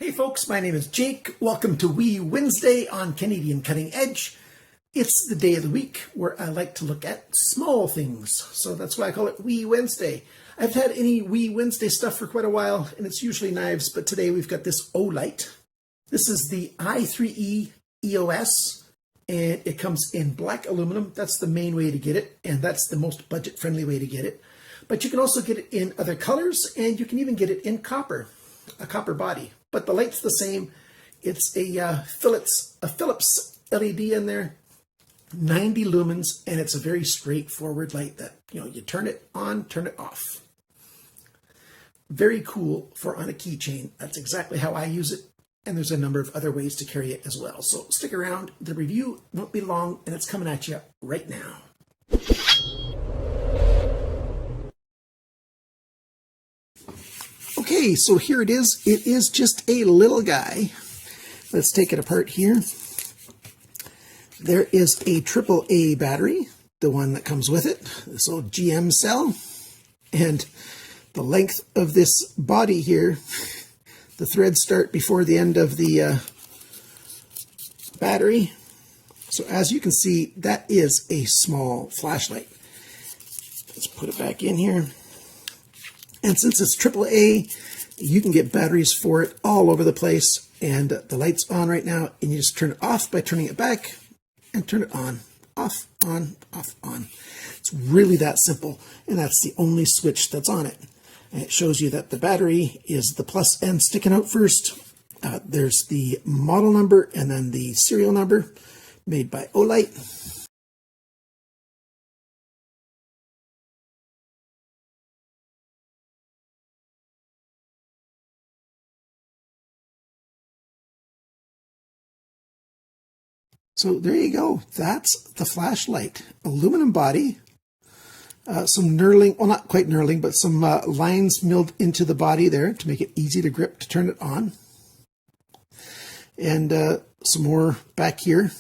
Hey folks, my name is Jake. Welcome to Wee Wednesday on Canadian Cutting Edge. It's the day of the week where I like to look at small things, so that's why I call it Wee Wednesday. I haven't had any Wee Wednesday stuff for quite a while, and it's usually knives, but today we've got this OLIGHT. This is the i3E EOS, and it comes in black aluminum. That's the main way to get it, and that's the most budget-friendly way to get it. But you can also get it in other colors, and you can even get it in copper, a copper body. But the light's the same. It's a Philips LED in there, 90 lumens, and it's a very straightforward light that, you turn it on, turn it off. Very cool for on a keychain. That's exactly how I use it. And there's a number of other ways to carry it as well. So stick around. The review won't be long, and it's coming at you right now. Okay, so here it is. It is just a little guy. Let's take it apart here. There is a AAA battery, the one that comes with it, this old GM cell. And the length of this body here, the threads start before the end of the battery. So as you can see, that is a small flashlight. Let's put it back in here. And since it's AAA, you can get batteries for it all over the place. And the light's on right now, and you just turn it off by turning it back and turn it on. Off, on, off, on. It's really that simple. And that's the only switch that's on it. And it shows you that the battery is the plus end sticking out first. There's the model number and then the serial number made by OLIGHT. So there you go. That's the flashlight. Aluminum body, some knurling, well, not quite knurling, but some lines milled into the body there to make it easy to grip to turn it on. And some more back here.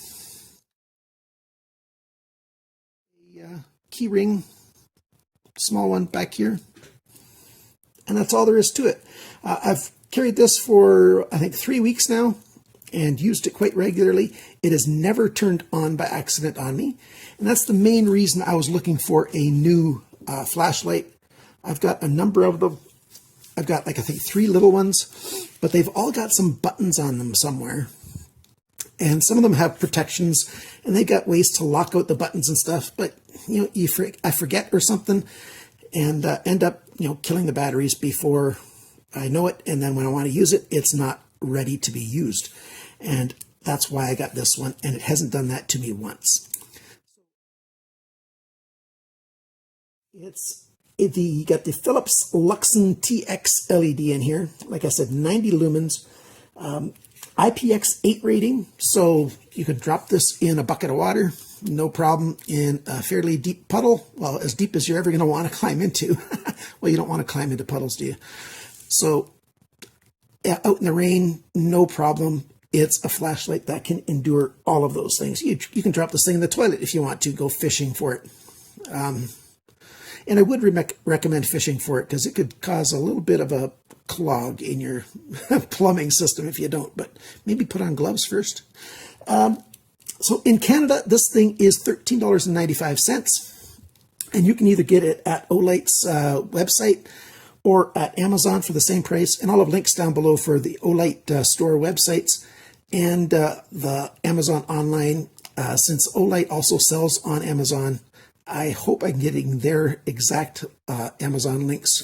A key ring, small one back here. And that's all there is to it. I've carried this for, I think, 3 weeks now, and used it quite regularly. It has never turned on by accident on me. And that's the main reason I was looking for a new flashlight. I've got a number of them. I've got, I think 3 little ones, but they've all got some buttons on them somewhere. And some of them have protections, and they got ways to lock out the buttons and stuff. But, I forget or something, and end up, killing the batteries before I know it. And then when I want to use it, it's not ready to be used. And that's why I got this one, and it hasn't done that to me once. You got the Philips Luxon TX LED in here. Like I said, 90 lumens, IPX8 rating, so you could drop this in a bucket of water, no problem, in a fairly deep puddle. Well, as deep as you're ever going to want to climb into. Well, you don't want to climb into puddles, do you? So out in the rain, no problem. It's a flashlight that can endure all of those things. You can drop this thing in the toilet if you want to, go fishing for it. And I would recommend fishing for it because it could cause a little bit of a clog in your plumbing system if you don't, but maybe put on gloves first. So in Canada, this thing is $13.95, and you can either get it at OLIGHT's website or at Amazon for the same price. And I'll have links down below for the OLIGHT store websites and the Amazon online. Since OLIGHT also sells on Amazon, I hope I'm getting their exact Amazon links.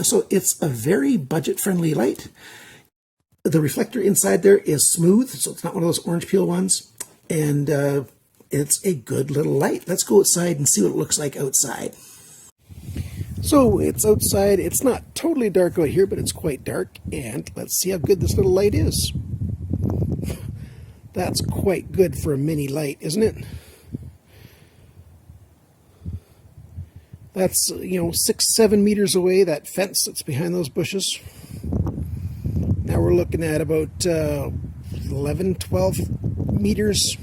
So it's a very budget-friendly light. The reflector inside there is smooth, so it's not one of those orange peel ones. And it's a good little light. Let's go outside and see what it looks like outside. So it's outside. It's not totally dark out here, but it's quite dark. And let's see how good this little light is. That's quite good for a mini light, isn't it? That's, 6-7 meters away, that fence that's behind those bushes. Now we're looking at about 11-12 meters.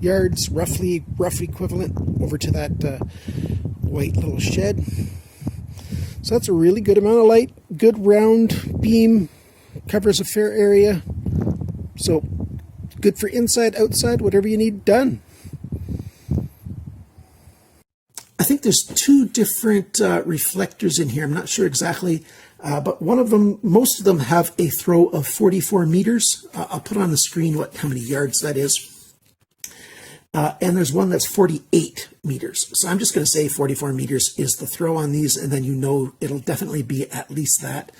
yards, roughly equivalent over to that white little shed. So that's a really good amount of light, good round beam, covers a fair area. So good for inside, outside, whatever you need done. I think there's two different reflectors in here. I'm not sure exactly, but one of them, most of them have a throw of 44 meters. I'll put on the screen how many yards that is. And there's one that's 48 meters. So I'm just going to say 44 meters is the throw on these, and then you know it'll definitely be at least that.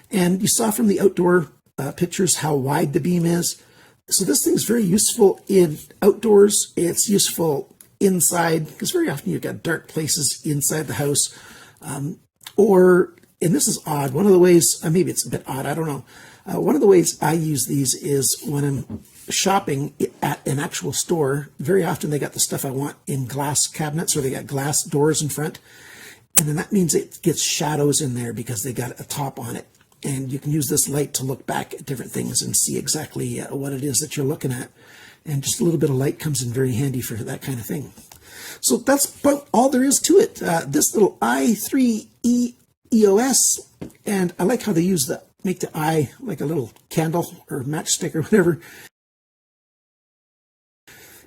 And you saw from the outdoor pictures how wide the beam is. So this thing is very useful in outdoors. It's useful inside, because very often you've got dark places inside the house. And this is odd, one of the ways, maybe it's a bit odd, I don't know. One of the ways I use these is when I'm shopping at an actual store. Very often they got the stuff I want in glass cabinets, or they got glass doors in front. And then that means it gets shadows in there because they got a top on it. And you can use this light to look back at different things and see exactly what it is that you're looking at. And just a little bit of light comes in very handy for that kind of thing. So that's about all there is to it. This little i3E EOS, and I like how they make the eye like a little candle or matchstick or whatever.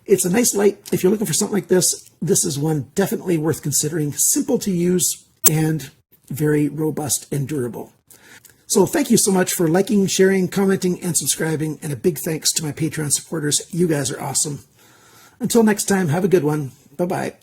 It's a nice light. If you're looking for something like this, this is one definitely worth considering. Simple to use and very robust and durable. So thank you so much for liking, sharing, commenting, and subscribing. And a big thanks to my Patreon supporters. You guys are awesome. Until next time, have a good one. Bye-bye.